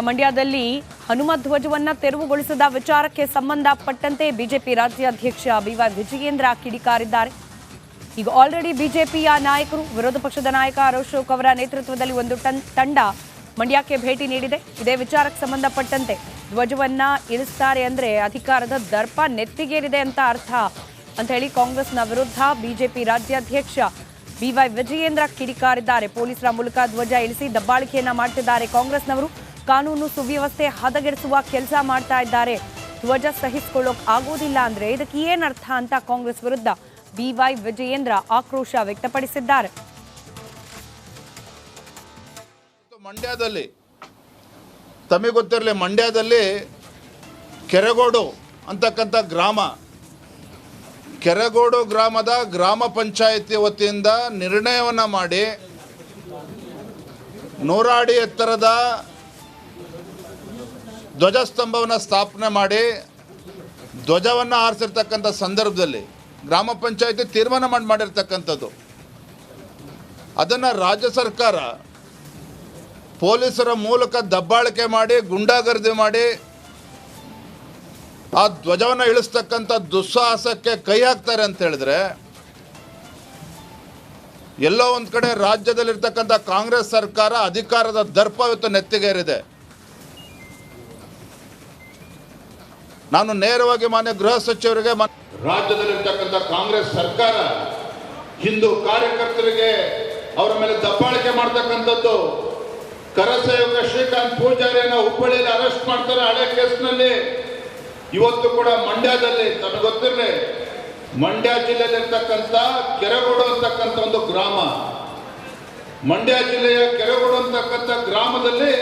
ಮಂಡ್ಯದಲ್ಲಿ ಹನುಮ ಧ್ವಜವನ್ನ ತೆರವುಗೊಳಿಸಿದ ವಿಚಾರಕ್ಕೆ ಸಂಬಂಧಪಟ್ಟಂತೆ ಬಿಜೆಪಿ ರಾಜ್ಯಾಧ್ಯಕ್ಷ ಬಿವೈ ವಿಜಯೇಂದ್ರ ಕಿಡಿಕಾರಿದ್ದಾರೆ. ಈಗ ಆಲ್ರೆಡಿ ಬಿಜೆಪಿಯ ನಾಯಕರು, ವಿರೋಧ ಪಕ್ಷದ ನಾಯಕ ಅಶೋಕ್ ಅವರ ನೇತೃತ್ವದಲ್ಲಿ ಒಂದು ತಂಡ ಮಂಡ್ಯಕ್ಕೆ ಭೇಟಿ ನೀಡಿದೆ. ಇದೇ ವಿಚಾರಕ್ಕೆ ಸಂಬಂಧಪಟ್ಟಂತೆ ಧ್ವಜವನ್ನ ಇಳಿಸ್ತಾರೆ ಅಂದ್ರೆ ಅಧಿಕಾರದ ದರ್ಪ ನೆತ್ತಿಗೇರಿದೆ ಅಂತ ಅರ್ಥ ಅಂತ ಹೇಳಿ ಕಾಂಗ್ರೆಸ್ನ ವಿರುದ್ಧ ಬಿಜೆಪಿ ರಾಜ್ಯಾಧ್ಯಕ್ಷ ಬಿವೈ ವಿಜಯೇಂದ್ರ ಕಿಡಿಕಾರಿದ್ದಾರೆ. ಪೊಲೀಸರ ಮೂಲಕ ಧ್ವಜ ಇಳಿಸಿ ದಬ್ಬಾಳಿಕೆಯನ್ನ ಮಾಡ್ತಿದ್ದಾರೆ ಕಾಂಗ್ರೆಸ್ನವರು. ಕಾನೂನು ಸುವ್ಯವಸ್ಥೆ ಹದಗೆಡಿಸುವ ಕೆಲಸ ಮಾಡ್ತಾ ಇದ್ದಾರೆ. ಧ್ವಜ ಸಹಿಸಿಕೊಳ್ಳೋಕೆ ಆಗೋದಿಲ್ಲ ಅಂದ್ರೆ ಇದಕ್ಕೆ ಏನರ್ಥ ಅಂತ ಕಾಂಗ್ರೆಸ್ ವಿರುದ್ಧ ಬಿವೈ ವಿಜಯೇಂದ್ರ ಆಕ್ರೋಶ ವ್ಯಕ್ತಪಡಿಸಿದ್ದಾರೆ. ಮಂಡ್ಯದಲ್ಲಿ ತಮಗೆ ಗೊತ್ತಿರಲಿ, ಮಂಡ್ಯದಲ್ಲಿ ಕೆರೆಗೋಡು ಅಂತಕ್ಕಂಥ ಗ್ರಾಮ, ಕೆರೆಗೋಡು ಗ್ರಾಮದ ಗ್ರಾಮ ಪಂಚಾಯಿತಿ ವತಿಯಿಂದ ನಿರ್ಣಯವನ್ನು ಮಾಡಿ 100 ಅಡಿ ಎತ್ತರದ ಧ್ವಜಸ್ತಂಭವನ್ನು ಸ್ಥಾಪನೆ ಮಾಡಿ ಧ್ವಜವನ್ನು ಹಾರಿಸಿರ್ತಕ್ಕಂಥ ಸಂದರ್ಭದಲ್ಲಿ ಗ್ರಾಮ ಪಂಚಾಯಿತಿ ತೀರ್ಮಾನ ಮಾಡಿರ್ತಕ್ಕಂಥದ್ದು. ಅದನ್ನು ರಾಜ್ಯ ಸರ್ಕಾರ ಪೊಲೀಸರ ಮೂಲಕ ದಬ್ಬಾಳಿಕೆ ಮಾಡಿ, ಗುಂಡಾಗರ್ದಿ ಮಾಡಿ ಆ ಧ್ವಜವನ್ನು ಇಳಿಸ್ತಕ್ಕಂಥ ದುಸ್ಸಾಹಸಕ್ಕೆ ಕೈ ಹಾಕ್ತಾರೆ ಅಂತ ಹೇಳಿದ್ರೆ, ಎಲ್ಲೋ ಒಂದು ಕಡೆ ರಾಜ್ಯದಲ್ಲಿರ್ತಕ್ಕಂಥ ಕಾಂಗ್ರೆಸ್ ಸರ್ಕಾರ ಅಧಿಕಾರದ ದರ್ಪ ಇವತ್ತು ನೆತ್ತಿಗೇರಿದೆ. ನಾನು ನೇರವಾಗಿ ಮಾನ್ಯ ಗೃಹ ಸಚಿವರಿಗೆ, ರಾಜ್ಯದಲ್ಲಿರ್ತಕ್ಕಂಥ ಕಾಂಗ್ರೆಸ್ ಸರ್ಕಾರ ಹಿಂದೂ ಕಾರ್ಯಕರ್ತರಿಗೆ ಅವರ ಮೇಲೆ ದಬ್ಬಾಳಿಕೆ ಮಾಡ್ತಕ್ಕಂಥದ್ದು. ಕರಸೇವಕ ಶ್ರೀಕಾಂತ್ ಪೂಜಾರಿಯನ್ನು ಹುಬ್ಬಳ್ಳಿಯಲ್ಲಿ ಅರೆಸ್ಟ್ ಮಾಡ್ತಾರೆ ಹಳೆ ಕೇಸ್ನಲ್ಲಿ. ಇವತ್ತು ಕೂಡ ಮಂಡ್ಯದಲ್ಲಿ ತಮಗೆ ಗೊತ್ತಿರಲಿ, ಮಂಡ್ಯ ಜಿಲ್ಲೆಯಲ್ಲಿರ್ತಕ್ಕಂಥ ಕೆರೆಗೋಡು ಅಂತಕ್ಕಂಥ ಒಂದು ಗ್ರಾಮ, ಮಂಡ್ಯ ಜಿಲ್ಲೆಯ ಕೆರೆಗೋಡು ಅಂತಕ್ಕಂಥ ಗ್ರಾಮದಲ್ಲಿ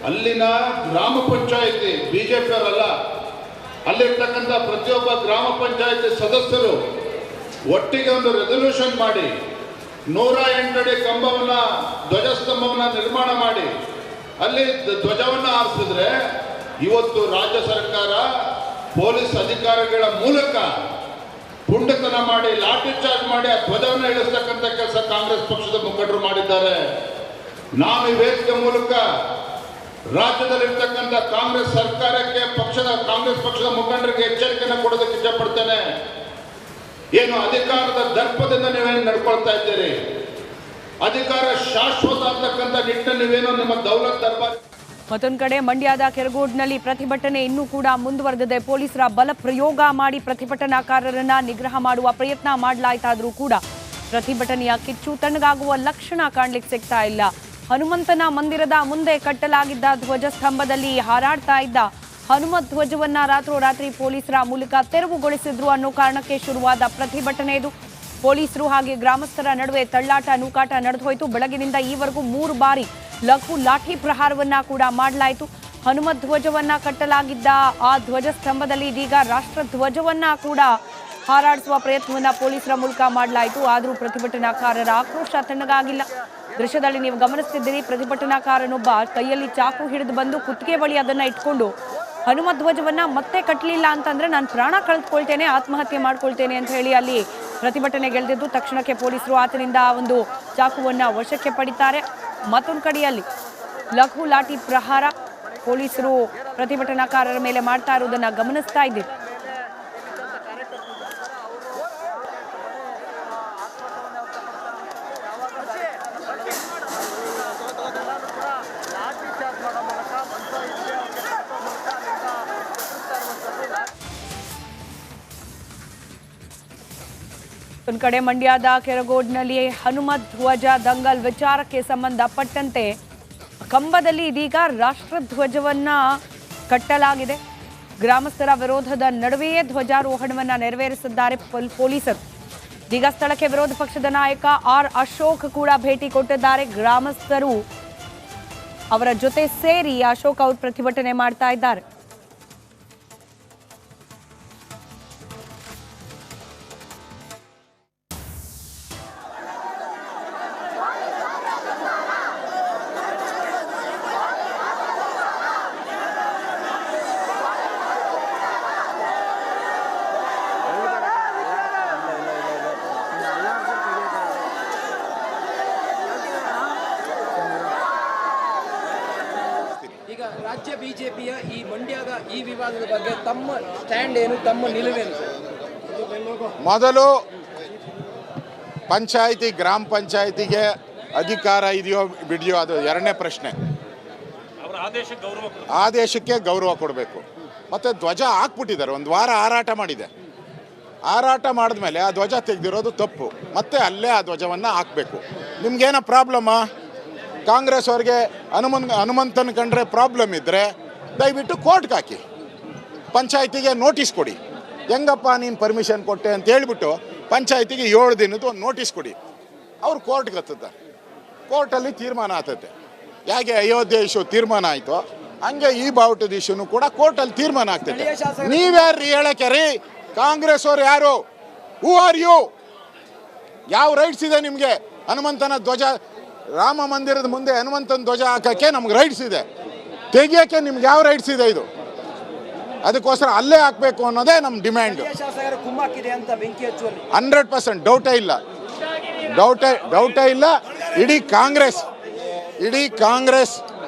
ಅಲ್ಲಿನ ಗ್ರಾಮ ಪಂಚಾಯಿತಿ ಬಿಜೆಪಿ ಅವರಲ್ಲ, ಅಲ್ಲಿರ್ತಕ್ಕಂಥ ಪ್ರತಿಯೊಬ್ಬ ಗ್ರಾಮ ಪಂಚಾಯಿತಿ ಸದಸ್ಯರು ಒಟ್ಟಿಗೆ ಒಂದು ರೆಸಲ್ಯೂಷನ್ ಮಾಡಿ 108 ಅಡಿ ಕಂಬವನ್ನ, ಧ್ವಜಸ್ತಂಭವನ್ನ ನಿರ್ಮಾಣ ಮಾಡಿ ಅಲ್ಲಿ ಧ್ವಜವನ್ನು ಹಾರಿಸಿದ್ರೆ, ಇವತ್ತು ರಾಜ್ಯ ಸರ್ಕಾರ ಪೊಲೀಸ್ ಅಧಿಕಾರಿಗಳ ಮೂಲಕ ಪುಂಡತನ ಮಾಡಿ, ಲಾಠಿ ಚಾರ್ಜ್ ಮಾಡಿ ಆ ಧ್ವಜವನ್ನು ಇಳಿಸ್ತಕ್ಕಂಥ ಕೆಲಸ ಕಾಂಗ್ರೆಸ್ ಪಕ್ಷದ ಮುಖಂಡರು ಮಾಡಿದ್ದಾರೆ. ನಾನು ಈ ವೇದಿಕೆ ಮೂಲಕ ರಾಜ್ಯದಲ್ಲಿರ್ತಕ್ಕಂಥ ಕಾಂಗ್ರೆಸ್ ಸರ್ಕಾರಕ್ಕೆ, ಕಾಂಗ್ರೆಸ್ ಪಕ್ಷದ ಮುಖಂಡರಿಗೆ ಎಚ್ಚರಿಕೆಯನ್ನು ಕೊಡೋದಕ್ಕೆ ಇಷ್ಟಪಡ್ತೇನೆ. ಏನು ಅಧಿಕಾರದ ದರ್ಪದಿಂದ ನೀವೇನು ನಡ್ಕೊಳ್ತಾ ಇದ್ದೀರಿ? ಅಧಿಕಾರ ಶಾಶ್ವತ ಅಂತಕ್ಕಂಥ ನಿಟ್ಟಿನಲ್ಲಿ ನೀವೇನೋ ನಿಮ್ಮ ದೌಲತ್ ದರ್ಬಾರ್. ಮತ್ತೊಂದು ಕಡೆ ಮಂಡ್ಯದ ಕೆರಗೋಡ್ನಲ್ಲಿ ಪ್ರತಿಭಟನೆ ಇನ್ನೂ ಕೂಡ ಮುಂದುವರೆದಿದೆ. ಪೊಲೀಸರ ಬಲ ಪ್ರಯೋಗ ಮಾಡಿ ಪ್ರತಿಭಟನಾಕಾರರನ್ನ ನಿಗ್ರಹ ಮಾಡುವ ಪ್ರಯತ್ನ ಮಾಡಲಾಯಿತಾದ್ರೂ ಕೂಡ ಪ್ರತಿಭಟನೆಯ ಕಿಚ್ಚು ತಣ್ಣಗಾಗುವ ಲಕ್ಷಣ ಕಾಣ್ಲಿಕ್ಕೆ ಸಿಗ್ತಾ ಇಲ್ಲ. ಹನುಮಂತನ ಮಂದಿರದ ಮುಂದೆ ಕಟ್ಟಲಾಗಿದ್ದ ಧ್ವಜಸ್ತಂಭದಲ್ಲಿ ಹಾರಾಡ್ತಾ ಇದ್ದ ಹನುಮ ಧ್ವಜವನ್ನ ರಾತ್ರೋರಾತ್ರಿ ಪೊಲೀಸರ ಮೂಲಕ ತೆರವುಗೊಳಿಸಿದ್ರು ಅನ್ನೋ ಕಾರಣಕ್ಕೆ ಶುರುವಾದ ಪ್ರತಿಭಟನೆ ಇದು. ಪೊಲೀಸರು ಹಾಗೆ ಗ್ರಾಮಸ್ಥರ ನಡುವೆ ತಳ್ಳಾಟ ನೂಕಾಟ ನಡೆದು ಹೋಯಿತು. ಬೆಳಗಿನಿಂದ ಈವರೆಗೂ 3 ಬಾರಿ ಲಘು ಲಾಠಿ ಪ್ರಹಾರವನ್ನ ಕೂಡ ಮಾಡಲಾಯಿತು. ಹನುಮ ಧ್ವಜವನ್ನ ಕಟ್ಟಲಾಗಿದ್ದ ಆ ಧ್ವಜಸ್ತಂಭದಲ್ಲಿ ಇದೀಗ ರಾಷ್ಟ್ರ ಧ್ವಜವನ್ನ ಕೂಡ ಹಾರಾಡಿಸುವ ಪ್ರಯತ್ನವನ್ನ ಪೊಲೀಸರ ಮೂಲಕ ಮಾಡಲಾಯಿತು. ಆದರೂ ಪ್ರತಿಭಟನಾಕಾರರ ಆಕ್ರೋಶ ತಣ್ಣಗಾಗಿಲ್ಲ. ದೃಶ್ಯದಲ್ಲಿ ನೀವು ಗಮನಿಸ್ತಿದ್ದೀರಿ, ಪ್ರತಿಭಟನಾಕಾರನೊಬ್ಬ ಕೈಯಲ್ಲಿ ಚಾಕು ಹಿಡಿದು ಬಂದು ಕುತ್ತಿಗೆ ಬಳಿ ಅದನ್ನ ಇಟ್ಕೊಂಡು ಹನುಮ ಧ್ವಜವನ್ನ ಮತ್ತೆ ಕಟ್ಟಲಿಲ್ಲ ಅಂತಂದ್ರೆ ನಾನು ಪ್ರಾಣ ಕಳೆದುಕೊಳ್ತೇನೆ, ಆತ್ಮಹತ್ಯೆ ಮಾಡ್ಕೊಳ್ತೇನೆ ಅಂತ ಹೇಳಿ ಅಲ್ಲಿ ಪ್ರತಿಭಟನೆಗೆಳೆದಿದ್ದು, ತಕ್ಷಣಕ್ಕೆ ಪೊಲೀಸರು ಆತನಿಂದ ಒಂದು ಚಾಕುವನ್ನ ವಶಕ್ಕೆ ಪಡಿತಾರೆ. ಮತ್ತೊಂದು ಕಡೆಯಲ್ಲಿ ಲಘು ಲಾಠಿ ಪ್ರಹಾರ ಪೊಲೀಸರು ಪ್ರತಿಭಟನಾಕಾರರ ಮೇಲೆ ಮಾಡ್ತಾ ಇರುವುದನ್ನ ಗಮನಿಸ್ತಾ ಇದ್ದೀವಿ. ಒಂದು ಕಡೆ ಮಂಡ್ಯದ ಕೆರಗೋಡ್ನಲ್ಲಿ ಹನುಮ ಧ್ವಜ ದಂಗಲ್ ವಿಚಾರಕ್ಕೆ ಸಂಬಂಧಪಟ್ಟಂತೆ ಕಂಬದಲ್ಲಿ ಇದೀಗ ರಾಷ್ಟ್ರಧ್ವಜವನ್ನ ಕಟ್ಟಲಾಗಿದೆ. ಗ್ರಾಮಸ್ಥರ ವಿರೋಧದ ನಡುವೆಯೇ ಧ್ವಜಾರೋಹಣವನ್ನ ನೆರವೇರಿಸಿದ್ದಾರೆ ಪೊಲೀಸರು. ಇದೀಗ ಸ್ಥಳಕ್ಕೆ ವಿರೋಧ ಪಕ್ಷದ ನಾಯಕ ಅಶೋಕ್ ಕೂಡ ಭೇಟಿ ಕೊಟ್ಟಿದ್ದಾರೆ. ಗ್ರಾಮಸ್ಥರು ಅವರ ಜೊತೆ ಸೇರಿ ಅಶೋಕ್ ಅವರು ಪ್ರತಿಭಟನೆ ಮಾಡ್ತಾ ಇದ್ದಾರೆ. ಈಗ ರಾಜ್ಯ ಬಿಜೆಪಿಯ ಈ ಮಂಡ್ಯದ ಈ ವಿವಾದದ ಬಗ್ಗೆ ತಮ್ಮ ಸ್ಟ್ಯಾಂಡ್ ಏನು, ತಮ್ಮ ನಿಲುವೇನು ಸರ್? ಮೊದಲು ಪಂಚಾಯಿತಿ ಗ್ರಾಮ ಪಂಚಾಯಿತಿಗೆ ಅಧಿಕಾರ ಇದೆಯೋ ಬಿಡಿಯೋ ಅದು ಎರಡನೇ ಪ್ರಶ್ನೆ. ಆದೇಶಕ್ಕೆ ಗೌರವ ಕೊಡಬೇಕು. ಮತ್ತು ಧ್ವಜ ಹಾಕ್ಬಿಟ್ಟಿದ್ದಾರೆ, ಒಂದು ವಾರ ಹಾರಾಟ ಮಾಡಿದೆ. ಹಾರಾಟ ಮಾಡಿದ್ಮೇಲೆ ಆ ಧ್ವಜ ತೆಗೆದಿರೋದು ತಪ್ಪು. ಮತ್ತೆ ಅಲ್ಲೇ ಆ ಧ್ವಜವನ್ನು ಹಾಕಬೇಕು. ನಿಮ್ಗೇನೋ ಪ್ರಾಬ್ಲಮ್ಮ? ಕಾಂಗ್ರೆಸ್ ಅವ್ರಿಗೆ ಹನುಮಂತನ ಕಂಡ್ರೆ ಪ್ರಾಬ್ಲಮ್ ಇದ್ದರೆ ದಯವಿಟ್ಟು ಕೋರ್ಟ್ಗೆ ಹಾಕಿ, ಪಂಚಾಯಿತಿಗೆ ನೋಟಿಸ್ ಕೊಡಿ. ಹೆಂಗಪ್ಪ ನೀನು ಪರ್ಮಿಷನ್ ಕೊಟ್ಟೆ ಅಂತ ಹೇಳ್ಬಿಟ್ಟು ಪಂಚಾಯಿತಿಗೆ 7 ದಿನದ ಒಂದು ನೋಟಿಸ್ ಕೊಡಿ. ಅವ್ರು ಕೋರ್ಟ್ಗೆ ಹತ್ತುತ್ತಾರೆ, ಕೋರ್ಟಲ್ಲಿ ತೀರ್ಮಾನ ಆಗ್ತೈತೆ. ಹೇಗೆ ಅಯೋಧ್ಯೆ ಇಶ್ಯೂ ತೀರ್ಮಾನ ಆಯಿತು ಹಂಗೆ ಈ ಬಾವುಟದ ಇಶ್ಯೂನು ಕೂಡ ಕೋರ್ಟಲ್ಲಿ ತೀರ್ಮಾನ ಆಗ್ತೈತೆ. ನೀವ್ಯಾರು ಹೇಳಕ್ಕೆ ರೀ? ಕಾಂಗ್ರೆಸ್ ಅವ್ರು ಯಾರು? Who are you? ಯಾವ ರೈಟ್ಸ್ ಇದೆ ನಿಮಗೆ? ಹನುಮಂತನ ಧ್ವಜ ರಾಮ ಮಂದಿರದ ಮುಂದೆ ಹನುಮಂತನ ಧ್ವಜ ಹಾಕೋಕ್ಕೆ ನಮ್ಗೆ ರೈಟ್ಸ್ ಇದೆ, ತೆಗಿಯೋಕ್ಕೆ ನಿಮ್ಗೆ ಯಾವ ರೈಟ್ಸ್ ಇದೆ? ಇದು ಅದಕ್ಕೋಸ್ಕರ ಅಲ್ಲೇ ಹಾಕಬೇಕು ಅನ್ನೋದೇ ನಮ್ಮ ಡಿಮ್ಯಾಂಡ್. 100% ಡೌಟೇ ಇಲ್ಲ. ಇಡೀ ಕಾಂಗ್ರೆಸ್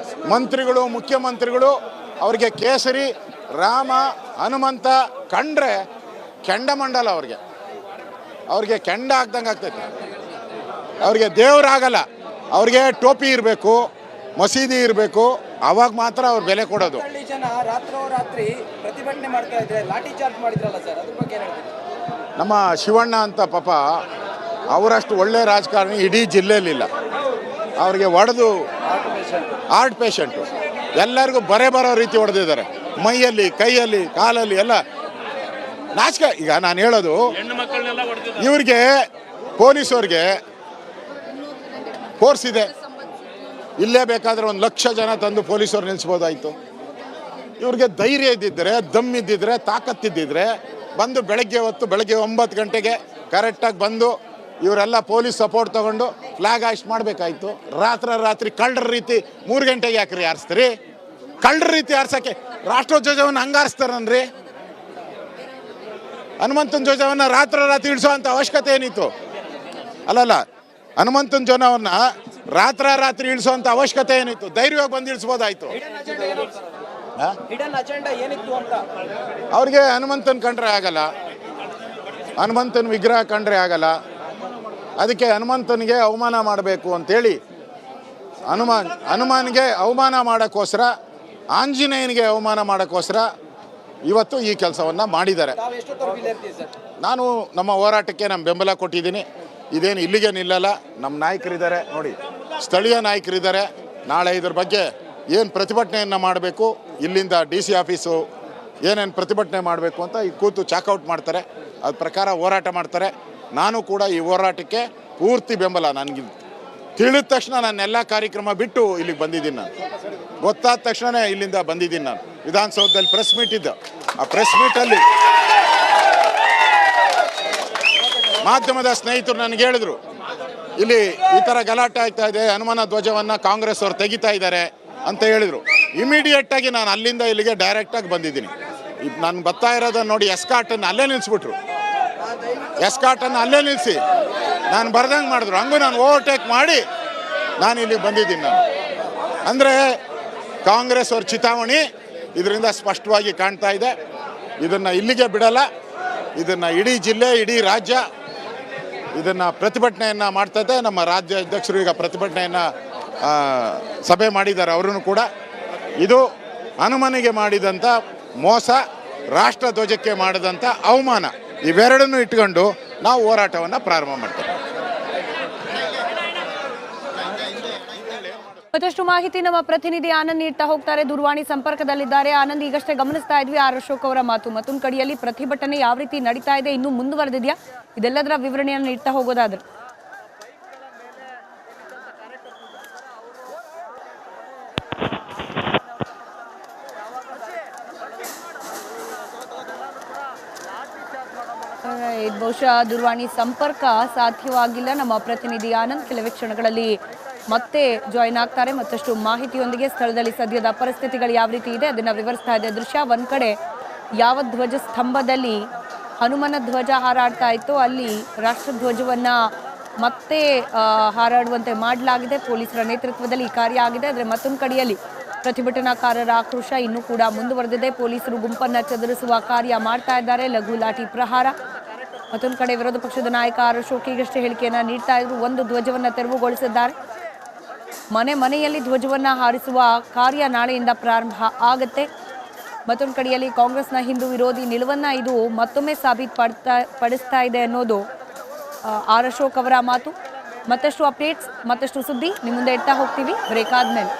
ಮಂತ್ರಿಗಳು, ಮುಖ್ಯಮಂತ್ರಿಗಳು ಅವ್ರಿಗೆ ಕೇಸರಿ ರಾಮ ಹನುಮಂತ ಕಂಡ್ರೆ ಕೆಂಡಮಂಡಲ, ಅವ್ರಿಗೆ ಕೆಂಡ ಹಾಕ್ದಂಗೆ ಆಗ್ತೈತೆ. ಅವ್ರಿಗೆ ದೇವರಾಗಲ್ಲ. ಅವ್ರಿಗೆ ಟೋಪಿ ಇರಬೇಕು, ಮಸೀದಿ ಇರಬೇಕು, ಅವಾಗ ಮಾತ್ರ ಅವ್ರು ಬೆಲೆ ಕೊಡೋದು. ಜನ ರಾತ್ರೋರಾತ್ರಿ ಪ್ರತಿಭಟನೆ ಮಾಡ್ತಾ ಇದ್ರೆ ಲಾಠಿ ಚಾರ್ಜ್ ಮಾಡಿದ್ರಲ್ಲ ಸರ್, ಅದ್ರ ಬಗ್ಗೆ ಏನು ಹೇಳ್ತೀವಿ? ನಮ್ಮ ಶಿವಣ್ಣ ಅಂತ ಪಾಪ ಅವರಷ್ಟು ಒಳ್ಳೆ ರಾಜಕಾರಣಿ ಇಡೀ ಜಿಲ್ಲೆಯಲ್ಲಿಲ್ಲ. ಅವ್ರಿಗೆ ಹೊಡೆದು ಹಾರ್ಟ್ ಪೇಷಂಟು ಎಲ್ಲರಿಗೂ ಬರೋ ರೀತಿ ಹೊಡೆದಿದ್ದಾರೆ, ಮೈಯಲ್ಲಿ, ಕೈಯಲ್ಲಿ, ಕಾಲಲ್ಲಿ ಎಲ್ಲ ನಾಚಿಕೆ. ಈಗ ನಾನು ಹೇಳೋದು, ಇವ್ರಿಗೆ ಪೊಲೀಸವ್ರಿಗೆ ಫೋರ್ಸ್ ಇದೆ. ಇಲ್ಲೇ ಬೇಕಾದ್ರೆ 1,00,000 ಜನ ತಂದು ಪೊಲೀಸವ್ರು ನಿಲ್ಲಿಸ್ಬೋದಾಯಿತು. ಇವ್ರಿಗೆ ಧೈರ್ಯ ಇದ್ದಿದ್ದರೆ, ದಮ್ ಇದ್ದಿದ್ರೆ, ತಾಕತ್ತಿದ್ದಿದ್ರೆ ಬಂದು ಬೆಳಗ್ಗೆ 9 ಗಂಟೆಗೆ ಕರೆಕ್ಟಾಗಿ ಬಂದು ಇವರೆಲ್ಲ ಪೊಲೀಸ್ ಸಪೋರ್ಟ್ ತೊಗೊಂಡು ಫ್ಲಾಗ್ ಹಾಸ್ಟ್ ಮಾಡಬೇಕಾಯ್ತು. ರಾತ್ರಿ ಕಳ್ಳರ ರೀತಿ 3 ಗಂಟೆಗೆ ಯಾಕ್ರಿ ಹಾರಿಸ್ತೀರಿ? ಕಳ್ಳರ ರೀತಿ ಹಾರ್ಸೋಕ್ಕೆ ರಾಷ್ಟ್ರಧ್ವಜವನ್ನು ಹಂಗೆ ಹಾರಿಸ್ತಾರನ್ರಿ? ಹನುಮಂತನ ಧ್ವಜವನ್ನು ರಾತ್ರಿ ಇಳಿಸೋ ಅಂಥ ಅವಶ್ಯಕತೆ ಏನಿತ್ತು? ಅಲ್ಲಲ್ಲ, ಹನುಮಂತನ ಧ್ವಜವನ್ನು ರಾತ್ರಿ ಇಳಿಸುವಂತ ಅವಶ್ಯಕತೆ ಏನಿತ್ತು? ಧೈರ್ಯವಾಗಿ ಬಂದು ಇಳಿಸ್ಬೋದಾಯ್ತು. ಅವ್ರಿಗೆ ಹನುಮಂತನ ಕಂಡ್ರೆ ಆಗಲ್ಲ, ಹನುಮಂತನ ವಿಗ್ರಹ ಕಂಡ್ರೆ ಆಗಲ್ಲ. ಅದಕ್ಕೆ ಹನುಮಂತನಿಗೆ ಅವಮಾನ ಮಾಡಬೇಕು ಅಂತೇಳಿ ಹನುಮಾನ್ಗೆ ಅವಮಾನ ಮಾಡೋಕ್ಕೋಸ್ಕರ, ಆಂಜನೇಯನಿಗೆ ಅವಮಾನ ಮಾಡೋಕ್ಕೋಸ್ಕರ ಇವತ್ತು ಈ ಕೆಲಸವನ್ನು ಮಾಡಿದ್ದಾರೆ. ನಾನು ನಮ್ಮ ಹೋರಾಟಕ್ಕೆ ನಮ್ಮ ಬೆಂಬಲ ಕೊಟ್ಟಿದ್ದೀನಿ. ಇದೇನು ಇಲ್ಲಿಗೆ ನಿಲ್ಲಲ್ಲ. ನಮ್ಮ ನಾಯಕರಿದ್ದಾರೆ ನೋಡಿ, ಸ್ಥಳೀಯ ನಾಯಕರಿದ್ದಾರೆ. ನಾಳೆ ಇದ್ರ ಬಗ್ಗೆ ಏನು ಪ್ರತಿಭಟನೆಯನ್ನು ಮಾಡಬೇಕು, ಇಲ್ಲಿಂದ DC ಆಫೀಸು ಏನೇನು ಪ್ರತಿಭಟನೆ ಮಾಡಬೇಕು ಅಂತ ಈ ಕೂತು ಚಾಕೌಟ್ ಮಾಡ್ತಾರೆ, ಅದ್ರ ಪ್ರಕಾರ ಹೋರಾಟ ಮಾಡ್ತಾರೆ. ನಾನು ಕೂಡ ಈ ಹೋರಾಟಕ್ಕೆ ಪೂರ್ತಿ ಬೆಂಬಲ. ನನಗೆ ತಿಳಿದ ತಕ್ಷಣ ನಾನೆಲ್ಲ ಕಾರ್ಯಕ್ರಮ ಬಿಟ್ಟು ಇಲ್ಲಿಗೆ ಬಂದಿದ್ದೀನಿ. ನಾನು ಗೊತ್ತಾದ ತಕ್ಷಣ ಇಲ್ಲಿಂದ ಬಂದಿದ್ದೀನಿ. ನಾನು ವಿಧಾನಸೌಧದಲ್ಲಿ ಪ್ರೆಸ್ ಮೀಟ್ ಇದ್ದ. ಆ ಪ್ರೆಸ್ ಮೀಟಲ್ಲಿ ಮಾಧ್ಯಮದ ಸ್ನೇಹಿತರು ನನಗೆ ಹೇಳಿದ್ರು, ಇಲ್ಲಿ ಈ ಥರ ಗಲಾಟೆ ಆಗ್ತಾ ಇದೆ, ಹನುಮನ ಧ್ವಜವನ್ನು ಕಾಂಗ್ರೆಸ್ ಅವರು ತೆಗಿತಾ ಇದ್ದಾರೆ ಅಂತ ಹೇಳಿದರು. ಇಮಿಡಿಯೇಟಾಗಿ ನಾನು ಅಲ್ಲಿಂದ ಇಲ್ಲಿಗೆ ಡೈರೆಕ್ಟಾಗಿ ಬಂದಿದ್ದೀನಿ. ನಾನು ಬರ್ತಾ ಇರೋದನ್ನು ನೋಡಿ ಎಸ್ಕಾಟನ್ನು ಅಲ್ಲೇ ನಿಲ್ಲಿಸ್ಬಿಟ್ರು. ಎಸ್ಕಾಟನ್ನು ಅಲ್ಲೇ ನಿಲ್ಲಿಸಿ ನಾನು ಬರ್ದಂಗೆ ಮಾಡಿದ್ರು. ಹಂಗೂ ನಾನು ಓವರ್ಟೇಕ್ ಮಾಡಿ ನಾನು ಇಲ್ಲಿಗೆ ಬಂದಿದ್ದೀನಿ. ನಾನು ಅಂದರೆ ಕಾಂಗ್ರೆಸ್ ಅವ್ರ ಚಿತಾವಣಿ ಇದರಿಂದ ಸ್ಪಷ್ಟವಾಗಿ ಕಾಣ್ತಾ ಇದೆ. ಇದನ್ನು ಇಲ್ಲಿಗೆ ಬಿಡಲ್ಲ. ಇದನ್ನು ಇಡೀ ಜಿಲ್ಲೆ, ಇಡೀ ರಾಜ್ಯ ಇದನ್ನು ಪ್ರತಿಭಟನೆಯನ್ನು ಮಾಡ್ತದೆ. ನಮ್ಮ ರಾಜ್ಯ ಅಧ್ಯಕ್ಷರು ಈಗ ಪ್ರತಿಭಟನೆಯನ್ನು ಸಭೆ ಮಾಡಿದ್ದಾರೆ. ಅವರೂ ಕೂಡ ಇದು ಹನುಮನಿಗೆ ಮಾಡಿದಂಥ ಮೋಸ, ರಾಷ್ಟ್ರಧ್ವಜಕ್ಕೆ ಮಾಡಿದಂಥ ಅವಮಾನ, ಇವೆರಡನ್ನೂ ಇಟ್ಕೊಂಡು ನಾವು ಹೋರಾಟವನ್ನು ಪ್ರಾರಂಭ ಮಾಡ್ತೇವೆ. ಮತ್ತಷ್ಟು ಮಾಹಿತಿ ನಮ್ಮ ಪ್ರತಿನಿಧಿ ಆನಂದ್ ನೀಡ್ತಾ ಹೋಗ್ತಾರೆ. ದೂರವಾಣಿ ಸಂಪರ್ಕದಲ್ಲಿದ್ದಾರೆ. ಆನಂದ್, ಈಗಷ್ಟೇ ಗಮನಿಸ್ತಾ ಇದ್ವಿ ಆರ್ ಅಶೋಕ್ ಅವರ ಮಾತು. ಮತ್ತೊಂದು ಕಡೆಯಲ್ಲಿ ಪ್ರತಿಭಟನೆ ಯಾವ ರೀತಿ ನಡೀತಾ ಇದೆ, ಇನ್ನೂ ಮುಂದುವರೆದಿದೆಯಾ? ಇದೆಲ್ಲದರ ವಿವರಣೆಯನ್ನು ನೀಡ್ತಾ ಹೋಗೋದಾದ್ರೆ ಬಹುಶಃ ದೂರವಾಣಿ ಸಂಪರ್ಕ ಸಾಧ್ಯವಾಗಿಲ್ಲ. ನಮ್ಮ ಪ್ರತಿನಿಧಿ ಆನಂದ್ ಕೆಲವೇ ಕ್ಷಣಗಳಲ್ಲಿ ಮತ್ತೆ ಜಾಯಿನ್ ಆಗ್ತಾರೆ. ಮತ್ತಷ್ಟು ಮಾಹಿತಿಯೊಂದಿಗೆ ಸ್ಥಳದಲ್ಲಿ ಸದ್ಯದ ಪರಿಸ್ಥಿತಿಗಳು ಯಾವ ರೀತಿ ಇದೆ ಅದನ್ನು ವಿವರಿಸ್ತಾ ಇದೆ ದೃಶ್ಯ. ಒಂದ್ ಕಡೆ ಯಾವ ಧ್ವಜ ಸ್ತಂಭದಲ್ಲಿ ಹನುಮನ ಧ್ವಜ ಹಾರಾಡ್ತಾ ಇತ್ತು, ಅಲ್ಲಿ ರಾಷ್ಟ್ರಧ್ವಜವನ್ನ ಮತ್ತೆ ಹಾರಾಡುವಂತೆ ಮಾಡಲಾಗಿದೆ. ಪೊಲೀಸರ ನೇತೃತ್ವದಲ್ಲಿ ಈ ಕಾರ್ಯ ಆಗಿದೆ. ಆದರೆ ಮತ್ತೊಂದು ಕಡೆಯಲ್ಲಿ ಪ್ರತಿಭಟನಾಕಾರರ ಆಕ್ರೋಶ ಇನ್ನೂ ಕೂಡ ಮುಂದುವರೆದಿದೆ. ಪೊಲೀಸರು ಗುಂಪನ್ನ ಚದುರಿಸುವ ಕಾರ್ಯ ಮಾಡ್ತಾ ಇದ್ದಾರೆ. ಲಘು ಲಾಠಿ ಪ್ರಹಾರ. ಮತ್ತೊಂದು ಕಡೆ ವಿರೋಧ ಪಕ್ಷದ ನಾಯಕ ಆರ್ ಅಶೋಕ್ ಈಗಷ್ಟೇ ಹೇಳಿಕೆಯನ್ನ ನೀಡ್ತಾ ಇದ್ರು. ಒಂದು ಧ್ವಜವನ್ನ ತೆರವುಗೊಳಿಸಿದ್ದಾರೆ. ಮನೆಯಲ್ಲಿ ಧ್ವಜವನ್ನ ಹಾರಿಸುವ ಕಾರ್ಯ ನಾಳೆಯಿಂದ ಪ್ರಾರಂಭ ಆಗುತ್ತೆ. ಮತ್ತೊಂದು ಕಡೆಯಲ್ಲಿ ಕಾಂಗ್ರೆಸ್ನ ಹಿಂದೂ ವಿರೋಧಿ ನಿಲುವನ್ನ ಇದು ಮತ್ತೊಮ್ಮೆ ಪಡಿಸ್ತಾ ಇದೆ ಅನ್ನೋದು ಆರ್ ಅಶೋಕ್ ಅವರ ಮಾತು. ಮತ್ತಷ್ಟು ಅಪ್ಡೇಟ್ಸ್, ಮತ್ತಷ್ಟು ಸುದ್ದಿ ನಿಮ್ಮ ಮುಂದೆ ಇಡ್ತಾ ಹೋಗ್ತೀವಿ ಬ್ರೇಕ್ ಆದ್ಮೇಲೆ.